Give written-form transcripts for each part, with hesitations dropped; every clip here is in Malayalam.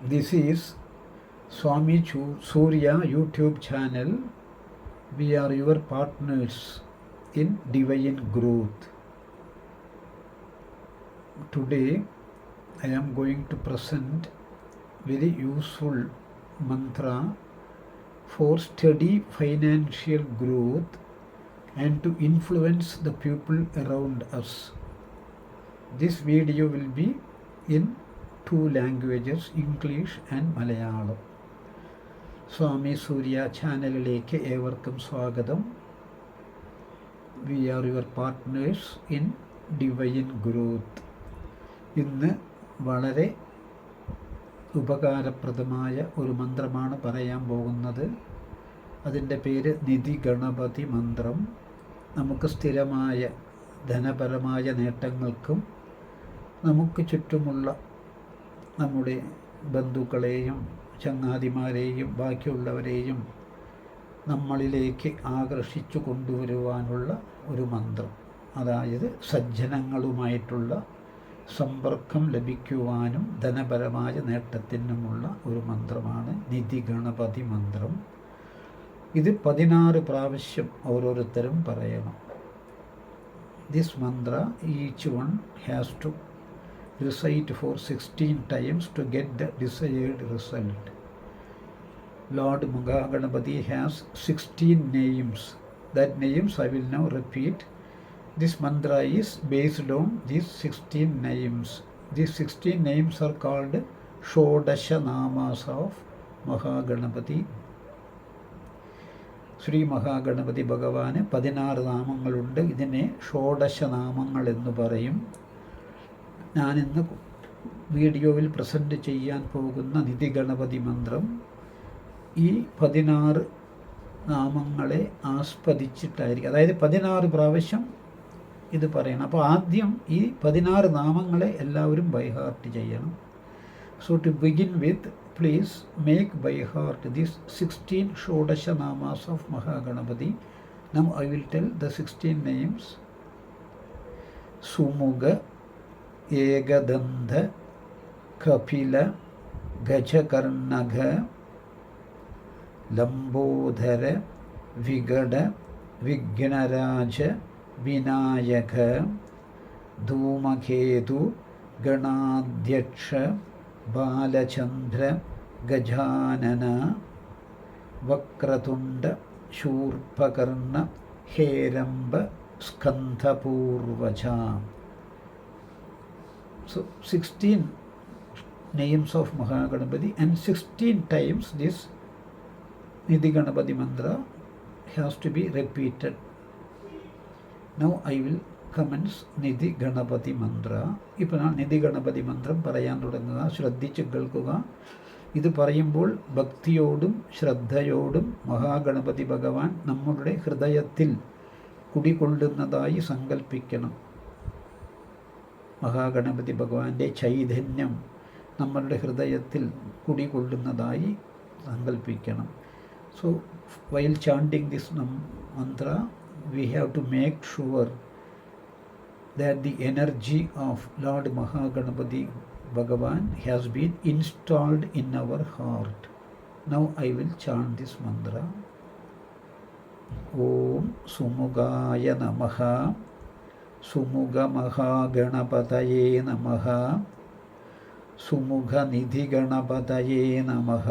This is Swami Surya YouTube channel. We are your partners in divine growth. Today I am going to present very useful mantra for steady financial growth and to influence the people around us. This video will be in two languages, English and Malayalam. സ്വാമി സൂര്യ ചാനലിലേക്ക് ഏവർക്കും സ്വാഗതം. We are your partners in divine growth. ഇന്ന് വളരെ ഉപകാരപ്രദമായ ഒരു മന്ത്രമാണ് പറയാൻ പോകുന്നത്. അതിൻ്റെ പേര് നിധി ഗണപതി മന്ത്രം. നമുക്ക് സ്ഥിരമായ ധനപരമായ നേട്ടങ്ങൾക്കും നമുക്ക് ചുറ്റുമുള്ള നമ്മുടെ ബന്ധുക്കളെയും ചങ്ങാതിമാരെയും ബാക്കിയുള്ളവരെയും നമ്മളിലേക്ക് ആകർഷിച്ചു കൊണ്ടുവരുവാനുള്ള ഒരു മന്ത്രം. അതായത് സജ്ജനങ്ങളുമായിട്ടുള്ള സമ്പർക്കം ലഭിക്കുവാനും ധനപരമായ നേട്ടത്തിനുമുള്ള ഒരു മന്ത്രമാണ് നിധി ഗണപതി മന്ത്രം. ഇത് 16 പ്രാവശ്യം ഓരോരുത്തരും പറയണം. This mantra each one has to recite for 16 times to get the desired result. Lord Mahaganapati has 16 names. That names I will now repeat. This mantra is based on these 16 names. These 16 names are called Shodasha Namas of Mahaganapati. Shri Mahaganapati ഭഗവാന് 16 നാമങ്ങളുണ്ട്. ഇതിനെ ഷോഡശ നാമങ്ങൾ എന്ന് പറയും. ഞാനിന്ന് വീഡിയോയിൽ പ്രസൻറ്റ് ചെയ്യാൻ പോകുന്ന നിധി ഗണപതി മന്ത്രം ഈ 16 നാമങ്ങളെ ആസ്പദിച്ചിട്ടായിരിക്കും. അതായത് 16 പ്രാവശ്യം ഇത് പറയണം. അപ്പോൾ ആദ്യം ഈ 16 നാമങ്ങളെ എല്ലാവരും ബൈ ഹാർട്ട് ചെയ്യണം. So to begin with, please make by heart this 16 Shodasha Namas of Mahaganapati. Now I will tell the 16 names. Sumukha, Ekadanta, Kapila, Gajakarnaka, Lambodara, Vikata, Vighnaraja, Vinayaka, Dhumaketu, Ganadhyaksha, Balachandra, Gajanana, Vakratunda, Shurpakarna, Heramba, Skandapurvaja. So 16 names of Mahaganapati and 16 times this Nidhi Ganapati mantra has to be repeated. Now I will commence Nidhi Ganapati mantra. ഇപ്പോൾ ഞാൻ നിധി ഗണപതി മന്ത്രം പറയാൻ തുടങ്ങുക. ശ്രദ്ധിച്ച് കേൾക്കുക. ഇത് പറയുമ്പോൾ ഭക്തിയോടും ശ്രദ്ധയോടും മഹാഗണപതി ഭഗവാൻ നമ്മുടെ ഹൃദയത്തിൽ കുടികൊള്ളുന്നതായി സങ്കല്പിക്കണം. മഹാഗണപതി ഭഗവാന്റെ ചൈതന്യം നമ്മളുടെ ഹൃദയത്തിൽ കുടികൊള്ളുന്നതായി സങ്കല്പിക്കണം. So while chanting this mantra we have to make sure that the energy of Lord Mahaganapati Bhagavan has been installed in our heart. Now I will chant this mantra. Om Sumugaya Namaha. സുമുഖ മഹാഗണപതയേ നമഃ. സുമുഖ നിധി ഗണപതയേ നമഃ.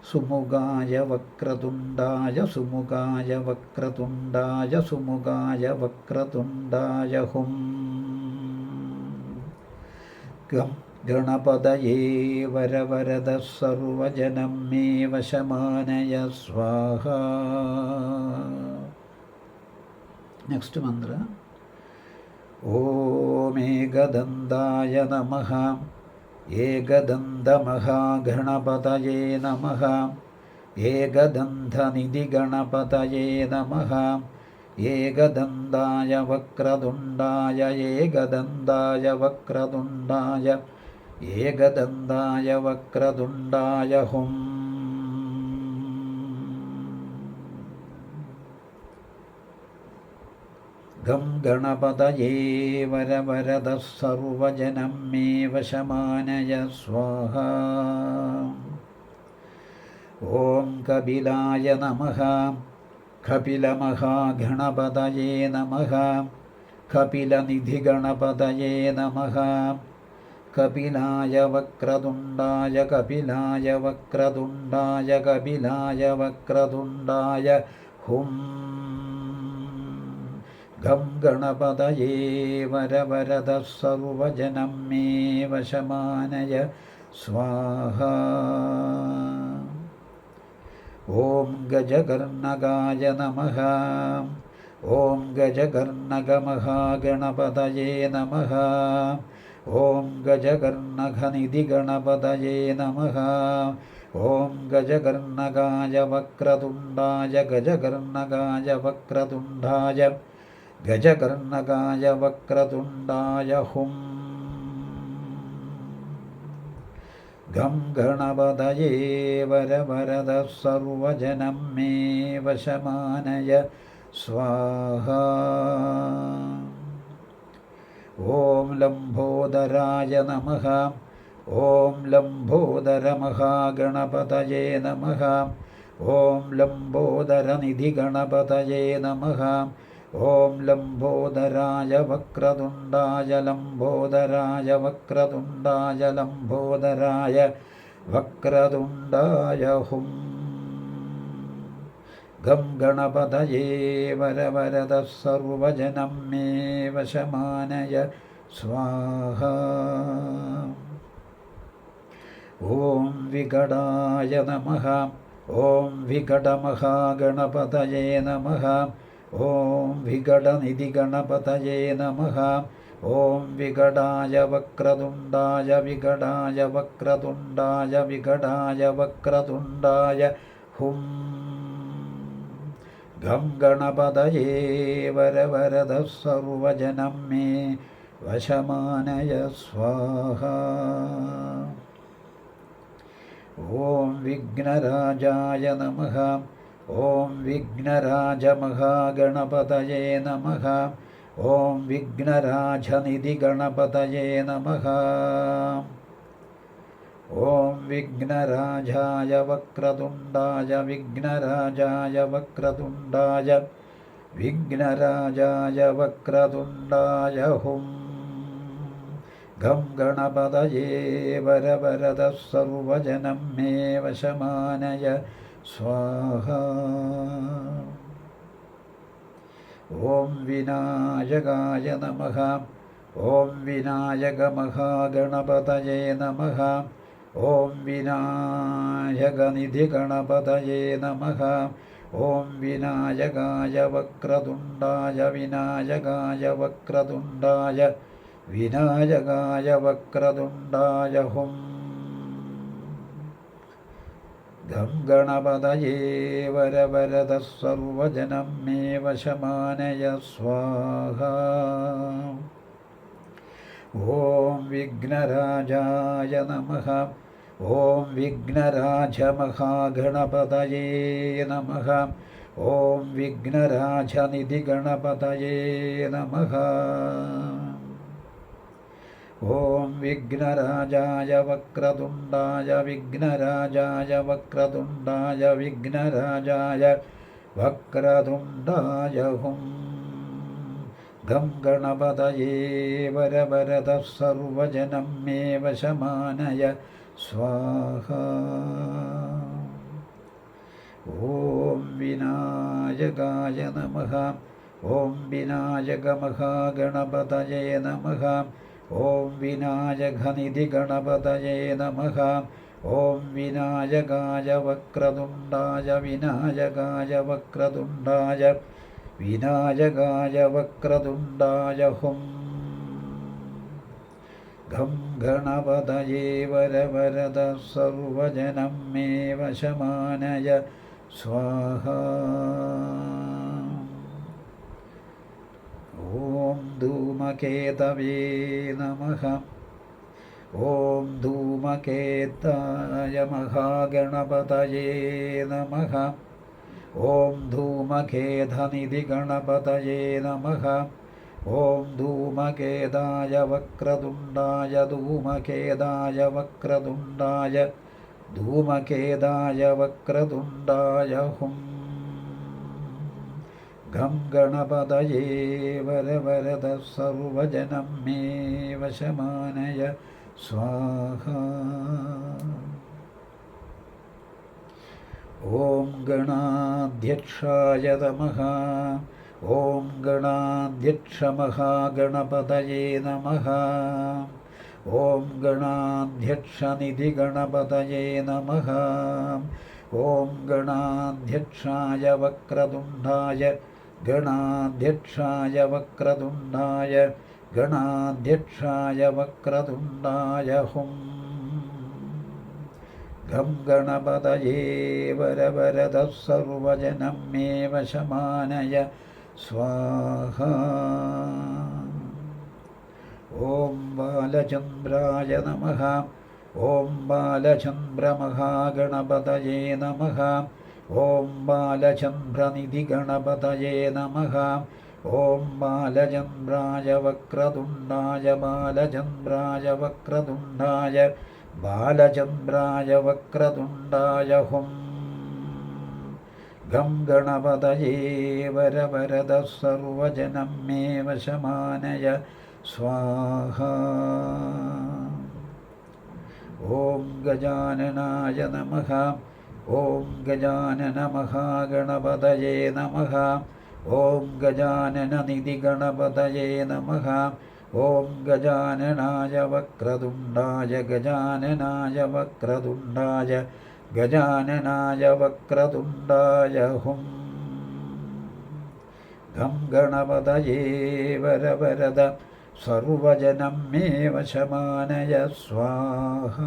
സുമുഖായ വക്രതുണ്ടായ സുമുഖായ വക്രതുണ്ടായ സുമുഖായ വക്രതുണ്ടായ ഹും. ഗണപതയേ വരവരദ സർവജനം മേ വശമാനയ സ്വാഹ. നെക്സ്റ്റ് മന്ത്ര. ഓം ഏകദന്തായ നമഃ. ഏകദന്തമഹാഗണപതയേ നമഃ. ഏകദന്തനിധി ഗണപതയേ നമഃ. ഏകദന്തായ വക്രതുണ്ടായ ഏകദന്തായ വക്രതുണ്ടായ ഏകദന്തായ വക്രതുണ്ടായ ഹും. ഗം ഗണപതയേ വരവരദഃ സർവജനം മേ വശമാനയ സ്വാഹ. ഓം കപിലായ നമഃ. കപിലമഹാഗണപതയേ നമഃ. കപിലനിധിഗണപതയേ നമഃ. കപിലായ വക്രതുണ്ടായ കപിലായ വക്രതുണ്ടായ കപിലായ വക്രതുണ്ടായ ഹും. ഗം ഗണപതയേ വരവരദഃ സർവജനം മേ വശമാനയ സ്വാഹ. ഓം ഗജകർണകായ നമഃ. ഓം ഗജകർണകമഹാഗണപതയേ നമഃ. ഓം ഗജകർണകനിധിഗണപതയേ നമഃ. ഓം ഗജകർണകായ വക്രതുണ്ടായ ഗജകർണകായ വക്രതുണ്ടായ ഗജകർണകായ വക്രതുണ്ടായ ഹും. ഗം ഗണപതയേ വരവരദഃ സർവജനം മേ വശമാനയ സ്വാഹ. ഓം ലംബോദരായ നമഃ. ഓം ലംബോദരമഹാഗണപതയേ നമഃ. ഓം ലംബോദരനിധിഗണപതയേ നമഃ. ഓം ലംബോദരായ വക്രതുണ്ടായ ലംബോദരായ വക്രതുണ്ടായ ലംബോദരായ വക്രതുണ്ടായ ഹും. ഗം ഗണപതയേ വരവരദഃ സർവജനം മേ വശമാനയ സ്വാഹ. ഓം വികടായ നമഃ. ഓം വികടമഹാഗണപതയേ നമഃ. ഓം വികടനിധിഗണപതയേ നമഃ. ഓം വികടായ വക്രതുണ്ടായ വികടായ വക്രതുണ്ടായ വികടായ വക്രതുണ്ടായ ഹും. ഗം ഗണപതയേ വരവരദഃ സർവജനം മേ വശമാനയ സ്വാഹ. ഓം വിഘ്നരാജായ നമഃ. ഓം വിഘ്നരാജമഹാഗണപതയേ നമഃ. ഓം വിഘ്നരാജനിധിഗണപതയേ നമഃ. ഓം വിഘ്നരാജായ വക്രതുണ്ടായ വിഘ്നരാജായ വക്രതുണ്ടായ വിഘ്നരാജായ വക്രതുണ്ടായ ഹും. ഗം ഗണപതയേ വരവരദഃ സർവജനം മേ വശമാനയ സ്വാഹ. ഓം വിനായകായ നമഃ. ഓം വിനായകമഹാഗണപതയേ നമഃ. ഓം വിനായകനിധിഗണപതയേ നമഃ. ഓം വിനായകായ വക്രതുണ്ടായ വിനായകായ വക്രതുണ്ടായ വിനായകായ വക്രതുണ്ടായ ഹും. ഗം ഗണപതയേ വരവരദഃ സർവജനം മേ വശമാനയ സ്വാഹ. ഓം വിഘ്നരാജായ നമഃ. ഓം വിഘ്നരാജമഹാഗണപതയേ നമഃ. ഓം വിഘ്നരാജനിധിഗണപതയേ നമഃ. ഓം വിഘ്നരാജായ വക്രതുണ്ടായ വിഘ്നരാജായ വക്രതുണ്ടായ വിഘ്നരാജായ വക്രതുണ്ടായ ഹും. ഗം ഗണപതയേ വരവരദഃ സർവജനം മേ വശമാനയ സ്വാഹ. ഓം വിനായകായ നമഃ. ഓം വിനായകമഹാഗണപതയേ നമഃ. ഓം വിനായകനിധിഗണപതയേ നമഃ. ഓം വിനായകായ വക്രതുണ്ടായ വിനായകായ വക്രതുണ്ടായ വിനായകായ വക്രതുണ്ടായ ഹും. ഗം ഗണപതയേ വരവരദഃ സർവജനം മേ വശമാനയ സ്വാഹ. ഓം ധൂമകേതവേ നമഃ. ഓം ധൂമകേതായ മഹാഗണപതയേ നമഃ. ഓം ധൂമഖേദനിധി ഗണപതയേ നമഃ. ഓം ധൂമഖേദായ വക്രതുണ്ടായ ധൂമഖേദായ വക്രതുണ്ടായ ധൂമഖേദായ വക്രതുണ്ടായ ഹും. ഗം ഗണപതയേ വരവരദ സർവജനം മേ വശമാനയ സ്വാഹ. ഓം ഗണാധ്യക്ഷായ നമഃ. ഓം ഗണാധ്യക്ഷമഹാഗണപതയേ നമഃ. ഓം ഗണാധ്യക്ഷനിധി ഗണപതയേ നമഃ. ഓം ഗണാധ്യക്ഷായ വക്രതുണ്ടായ ഗണാധ്യക്ഷായ വക്രതുണ്ടായ ഗണാധ്യക്ഷായ വക്രതുണ്ടായ ഹും. ഗം ഗണപതയേ വരവരദ സർവജനം മേ വശമാനയ സ്വാഹ. ഓം ബാലചന്ദ്രായ നമഃ. ഓം ബാലചന്ദ്രമഹാഗണപതയേ നമഃ. ഓം ബാലചന്ദ്രനിധി ഗണപതയേ നമഃ. ഓം ബാലചന്ദ്രായ വക്രതുണ്ടായ ബാലചന്ദ്രായ വക്രതുണ്ടായ ബാലചന്ദ്രായ വക്രതുണ്ടായ ഹും. ഗം ഗണപതയേ വരവരദ സർവജനം മേ വശമാനയ സ്വാഹ. ഓം ഗജാനനായ നമഃ. ഓം ഗജാനന മഹാഗണപതയേ നമഃ. ഓം ഗജാനനനിധി ഗണപതയേ നമഃ. ഓം ഗജാനനായ വക്രതുണ്ടായ ഗജാനനായ വക്രതുണ്ടായ ഗജാനനായ വക്രതുണ്ടായ ഹും. ഗം ഗണപതയേ വരവരദ സർവജനം മേ വശമാനയ സ്വാഹ.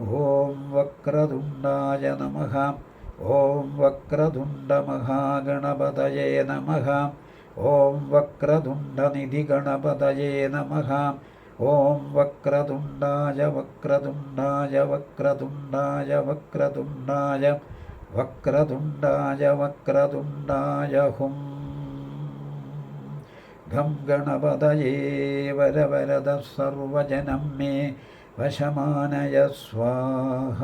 ഓം വക്രതുണ്ടായ നമഃ. ഓം വക്രതുണ്ടമഹാഗണപതയേ നമഃ. ഓം വക്രതുണ്ടനിധി ഗണപതയേ നമഃ. ഓം വക്രതുണ്ടായ വക്രതുണ്ടായ വക്രതുണ്ടായ വക്രതുണ്ടായ വക്രതുണ്ടായ വക്രതുണ്ടായ ഹും. ഗം ഗണപതയേ വരവരദ സർവജനം മേ വശമാനയ സ്വാഹ.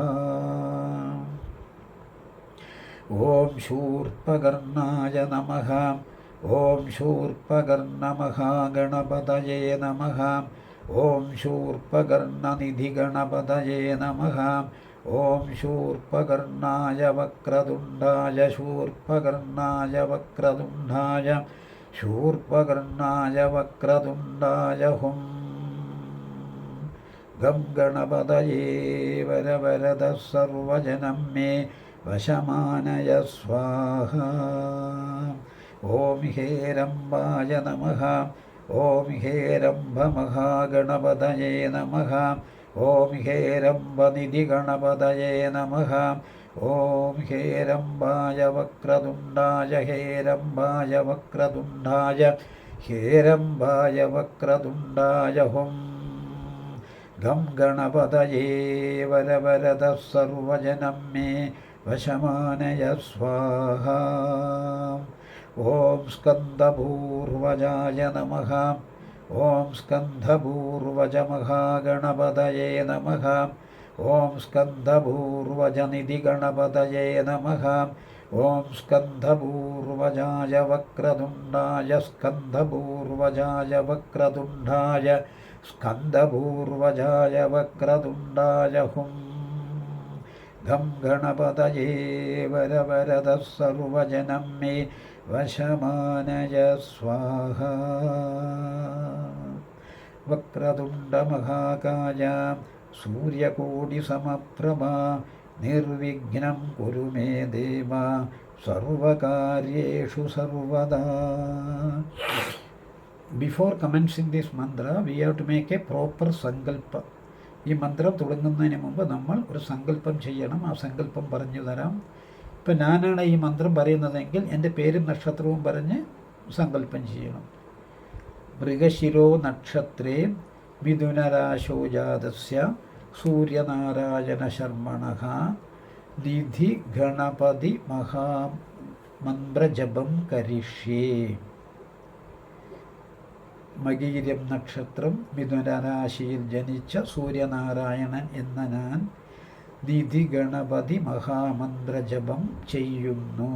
ഓം ശൂർപകർണായ നമഃ. ഓം ശൂർപകർണമഹാഗണപതയേ നമഃ. ഓം ശൂർപകർണനിധി ഗണപതയേ നമഃ. ഓം ശൂർപകർണായ വക്രതുണ്ടായ ശൂർപകർണായ വക്രതുണ്ടായ ശൂർപകർണായ വക്രതുണ്ടായ ഹും. ഗം ഗണപതയേ വരവരദ സർവജനം മേ വശമാനയ സ്വാഹ. ഓം ഹേരംബായ നമഃ. ഓം ഹേരംബമഹാഗണപതയേ നമഃ. ഓം ഹേരംബനിധി ഗണപതയേ നമഃ. ഓം ഹേരംബായ വക്രതുണ്ടായ ഹേരംബായ വക്രതുണ്ടായ ഹേരംബായ വക്രതുണ്ടായ ഹും. ഗം ഗണപതയേ വരവരദ സർവജനം മേ വശമാനയ സ്വാഹ. ഓം സ്കന്ദപൂർവജായ നമഃ. ഓം സ്കന്ദപൂർവജമഹാഗണപതയേ നമഃ. ഓം സ്കന്ദപൂർവജനിധി ഗണപതയേ നമഃ. ഓം സ്കന്ദപൂർവജായ വക്രതുണ്ടായ സ്കന്ദപൂർവജായ വക്രതുണ്ടായ സ്കന്ദപൂർവജായ വക്രതുണ്ടായ ഹും. ഗം ഗണപതയേ വരവരദ സർവജനം മേ വശമാനയ സ്വാഹ. വക്രതുണ്ടമഹാകായ സൂര്യകോടിസമപ്രഭ നിർവിഘ്നം കുരു മേ ദേവ സർവകാര്യേഷു സർവദാ. Before commencing this mantra, we have to make a proper sankalpa. ഈ മന്ത്രം തുടങ്ങുന്നതിന് മുമ്പ് നമ്മൾ ഒരു സങ്കല്പം ചെയ്യണം. ആ സങ്കല്പം പറഞ്ഞു തരാം. ഇപ്പം ഞാനാണ് ഈ മന്ത്രം പറയുന്നതെങ്കിൽ എൻ്റെ പേരും നക്ഷത്രവും പറഞ്ഞ് സങ്കല്പം ചെയ്യണം. മൃഗശിരോ നക്ഷത്രേ മിഥുനരാശോ ജാതസ്യ സൂര്യനാരായണ ശർമ്മണഃ നിധി ഗണപതി മഹാമന്ത്രജപം കരിഷ്യേ. മകീരം നക്ഷത്രം മിഥുനരാശിയിൽ ജനിച്ച സൂര്യനാരായണൻ എന്ന ഞാൻ നിധി ഗണപതി മഹാമന്ത്രജപം ചെയ്യുന്നു.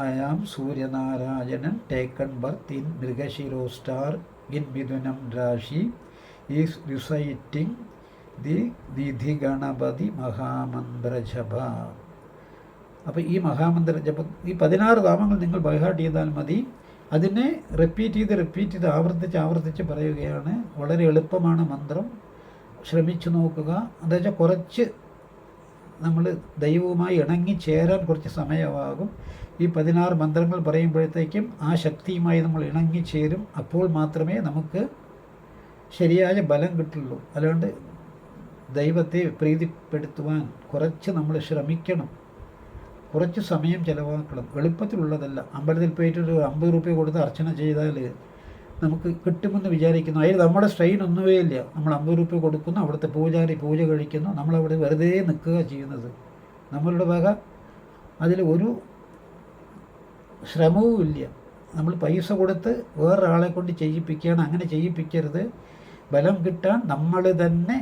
I am Suryanarayanan, taken birth in Mrigashiro star in Midunam Rashi, is reciting the Nidhi Ganapati Mahamandra Japa. അപ്പോൾ ഈ മഹാമന്ത്ര ജപം, ഈ 16 നാമങ്ങൾ നിങ്ങൾ ബൈഹാർട്ട് ചെയ്താൽ മതി. അതിനെ റിപ്പീറ്റ് ചെയ്ത് ആവർത്തിച്ച് പറയുകയാണ്. വളരെ എളുപ്പമാണ് മന്ത്രം, ശ്രമിച്ചു നോക്കുക. എന്താ വെച്ചാൽ കുറച്ച് നമ്മൾ ദൈവവുമായി ഇണങ്ങിച്ചേരാൻ കുറച്ച് സമയമാകും. ഈ 16 മന്ത്രങ്ങൾ പറയുമ്പോഴത്തേക്കും ആ ശക്തിയുമായി നമ്മൾ ഇണങ്ങിച്ചേരും. അപ്പോൾ മാത്രമേ നമുക്ക് ശരിയായ ബലം കിട്ടുള്ളൂ. അതുകൊണ്ട് ദൈവത്തെ പ്രീതിപ്പെടുത്തുവാൻ കുറച്ച് നമ്മൾ ശ്രമിക്കണം, കുറച്ച് സമയം ചിലവാക്കണം. എളുപ്പത്തിലുള്ളതല്ല. അമ്പലത്തിൽ പോയിട്ട് ഒരു 50 രൂപ കൊടുത്ത് അർച്ചന ചെയ്താൽ നമുക്ക് കിട്ടുമെന്ന് വിചാരിക്കുന്നു. അതിൽ നമ്മുടെ സ്ട്രെയിൻ ഒന്നുമേ ഇല്ല. നമ്മൾ 50 രൂപ കൊടുക്കുന്നു, അവിടുത്തെ പൂജാരി പൂജ കഴിക്കുന്നു, നമ്മളവിടെ വെറുതെ നിൽക്കുക ചെയ്യുന്നത്. നമ്മളുടെ വക അതിൽ ഒരു ശ്രമവും ഇല്ല. നമ്മൾ പൈസ കൊടുത്ത് വേറൊരാളെ കൊണ്ട് ചെയ്യിപ്പിക്കുകയാണ്. അങ്ങനെ ചെയ്യിപ്പിക്കരുത്. ബലം കിട്ടാൻ നമ്മൾ തന്നെ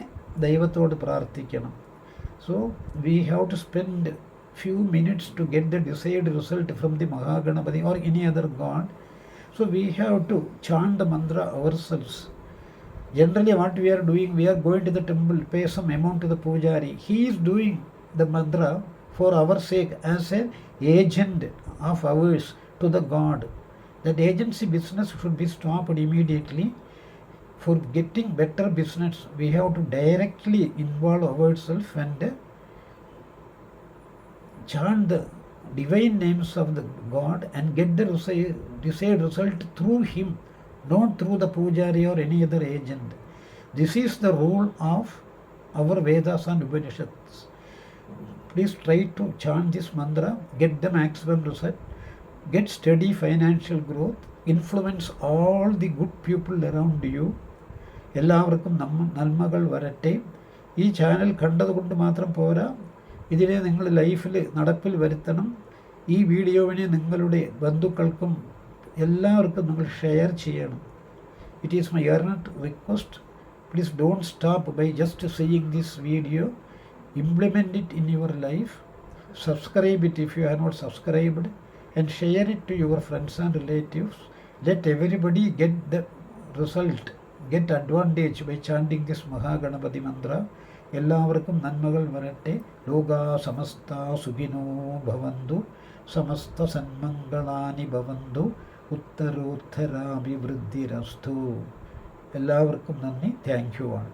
ദൈവത്തോട് പ്രാർത്ഥിക്കണം. So we have to spend few minutes to get the desired result from the Mahaganapati or any other god. So we have to chant the mantra ourselves. Generally what we are doing, we are going to the temple, pay some amount to the pujari. He is doing the mantra for our sake as an agent of ours to the god. That agency business should be stopped immediately. For getting better business, we have to directly involve ourselves and chant the divine names of the God and get the desired result through him, not through the pujari or any other agent. This is the rule of our Vedas and Upanishads. Please try to chant this mantra, get the maximum result, get steady financial growth, influence all the good people around you. എല്ലാവർക്കും നന്മകൾ വരട്ടെ. ഈ ചാനൽ കണ്ടതുകൊണ്ട് മാത്രം പോരാ, ഇതിനെ നിങ്ങൾ ലൈഫിൽ നടപ്പിൽ വരുത്തണം. ഈ വീഡിയോവിനെ നിങ്ങളുടെ ബന്ധുക്കൾക്കും എല്ലാവർക്കും നിങ്ങൾ ഷെയർ ചെയ്യണം. It is my earnest request. Please don't stop by just seeing this video. Implement it in your life. Subscribe it if you are not subscribed, and share it to your friends and relatives. Let everybody get the result, get advantage by chanting this Mahaganapati mantra. എല്ലാവർക്കും നന്മകൾ വരട്ടെ. ലോകാ സമസ്ത സുഖിനോ ഭവന്തു, സമസ്ത സന്മംഗളാനി ഭവന്തു, ഉത്തരോത്തരാഭിവൃദ്ധിരസ്തു. എല്ലാവർക്കും നന്ദി. താങ്ക് യു ആണ്.